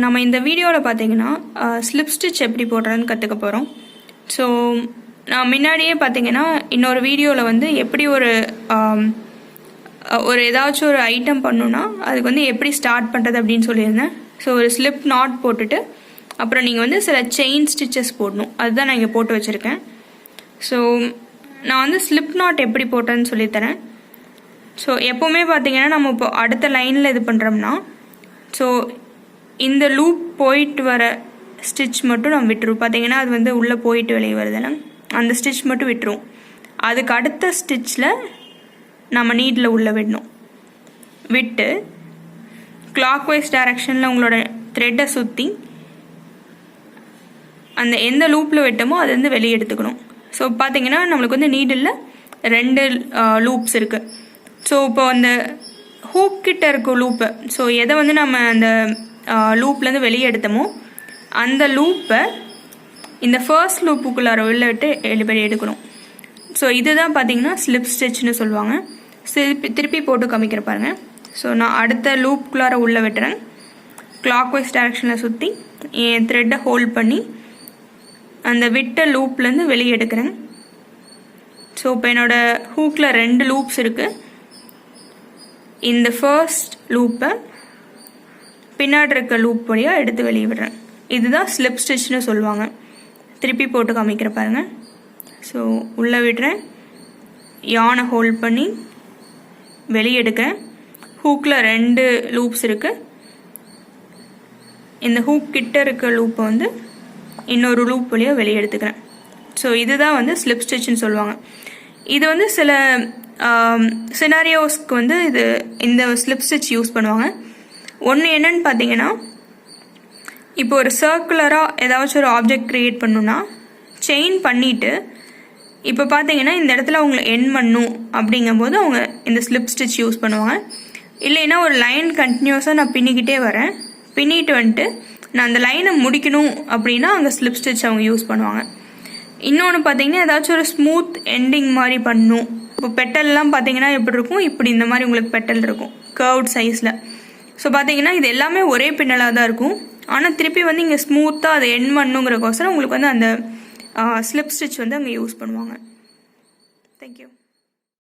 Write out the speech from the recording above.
நம்ம இந்த வீடியோவில் பார்த்தீங்கன்னா ஸ்லிப் ஸ்டிச் எப்படி போடுறதுன்னு கற்றுக்க போகிறோம். ஸோ நான் முன்னாடியே பார்த்தீங்கன்னா இன்னொரு வீடியோவில் வந்து எப்படி ஒரு ஏதாச்சும் ஒரு ஐட்டம் பண்ணணுன்னா அதுக்கு வந்து எப்படி ஸ்டார்ட் பண்ணுறது அப்படின்னு சொல்லியிருந்தேன். ஸோ ஒரு ஸ்லிப் நாட் போட்டுட்டு அப்புறம் நீங்கள் வந்து சில செயின் ஸ்டிச்சஸ் போடணும். அதுதான் நான் இங்கே போட்டு வச்சுருக்கேன். ஸோ நான் வந்து ஸ்லிப் நாட் எப்படி போட்டேன்னு சொல்லித்தரேன். ஸோ எப்போவுமே பார்த்தீங்கன்னா நம்ம இப்போ அடுத்த லைனில் இது பண்ணுறோம்னா ஸோ இந்த லூப் போயிட்டு வர ஸ்டிச் மட்டும் நம்ம விட்டுருவோம். பார்த்தீங்கன்னா அது வந்து உள்ளே போயிட்டு வெளியே வருதுல்ல, அந்த ஸ்டிச் மட்டும் விட்டுருவோம். அதுக்கு அடுத்த ஸ்டிச்சில் நம்ம நீடில் உள்ளே விடணும். விட்டு கிளாக் வைஸ் டைரக்ஷனில் உங்களோட த்ரெட்டை சுற்றி அந்த எந்த லூப்பில் விட்டோமோ அது வந்து வெளியே எடுத்துக்கணும். ஸோ பார்த்தீங்கன்னா நம்மளுக்கு வந்து நீடில் 2 லூப்ஸ் இருக்குது. ஸோ இப்போ அந்த ஹூக் கிட்ட இருக்கும் லூப்பை, ஸோ எதை வந்து நம்ம அந்த லூப்லேருந்து வெளியே எடுத்தோமோ அந்த லூப்பை இந்த ஃபர்ஸ்ட் லூப்புக்குள்ளார வெளில விட்டு வெளியே எடுக்கணும். ஸோ இதுதான் பார்த்தீங்கன்னா ஸ்லிப் ஸ்டிச்னு சொல்லுவாங்க. திருப்பி போட்டு காமிக்கிற பாருங்க. ஸோ நான் அடுத்த லூப்புக்குள்ளார உள்ளே விட்டுறேன். கிளாக் வைஸ் டைரக்ஷனில் சுற்றி என் த்ரெட்டை ஹோல்ட் பண்ணி அந்த விட்ட லூப்லேருந்து வெளியே எடுக்கிறேன். ஸோ இப்போ என்னோடய ஹூக்கில் 2 லூப்ஸ் இருக்குது. இந்த ஃபர்ஸ்ட் லூப்பை பின்னாடி இருக்க லூப் வழியாக எடுத்து வெளியே விடுறேன். இதுதான் ஸ்லிப் ஸ்டிச்னு சொல்லுவாங்க. திருப்பி போட்டு காமிக்கிற பாருங்க. ஸோ உள்ளே விடுறேன், யானை ஹோல்ட் பண்ணி வெளியே எடுக்கிறேன். ஹூக்கில் 2 லூப்ஸ் இருக்குது. இந்த ஹூக் கிட்ட இருக்க லூப்பை வந்து இன்னொரு லூப் வழியாக வெளியே எடுத்துக்கிறேன். ஸோ இதுதான் வந்து ஸ்லிப் ஸ்டிச்னு சொல்லுவாங்க. இது வந்து சில சினாரியோஸ்க்கு வந்து இந்த ஸ்லிப் ஸ்டிச் யூஸ் பண்ணுவாங்க. ஒன்று என்னன்னு பார்த்தீங்கன்னா, இப்போ ஒரு சர்க்குலராக ஏதாச்சும் ஒரு ஆப்ஜெக்ட் க்ரியேட் பண்ணணுன்னா செயின் பண்ணிவிட்டு இப்போ பார்த்தீங்கன்னா இந்த இடத்துல அவங்களை எண்ட் பண்ணும் அப்படிங்கும்போது அவங்க இந்த ஸ்லிப் ஸ்டிச் யூஸ் பண்ணுவாங்க. இல்லைன்னா ஒரு லைன் கண்டினியூஸாக நான் பின்னிக்கிட்டே வரேன், பின்னிட்டு வந்துட்டு நான் அந்த லைனை முடிக்கணும் அப்படின்னா அங்கே ஸ்லிப் ஸ்டிச் அவங்க யூஸ் பண்ணுவாங்க. இன்னொன்று பார்த்தீங்கன்னா ஏதாச்சும் ஒரு ஸ்மூத் எண்டிங் மாதிரி பண்ணணும். இப்போ பெட்டல்லாம் பார்த்தீங்கன்னா எப்படி இருக்கும், இப்படி இந்த மாதிரி உங்களுக்கு பெட்டல் இருக்கும் கர்வ்ட் சைஸில். ஸோ பார்த்தீங்கன்னா இது எல்லாமே ஒரே பின்னலாக தான் இருக்கும். ஆனால் திருப்பி வந்து இங்கே ஸ்மூத்தாக அதை எண்ட் பண்ணுங்கிறக்கோசரம் உங்களுக்கு வந்து அந்த ஸ்லிப் ஸ்டிச் வந்து அங்கே யூஸ் பண்ணுவாங்க. தேங்க்யூ.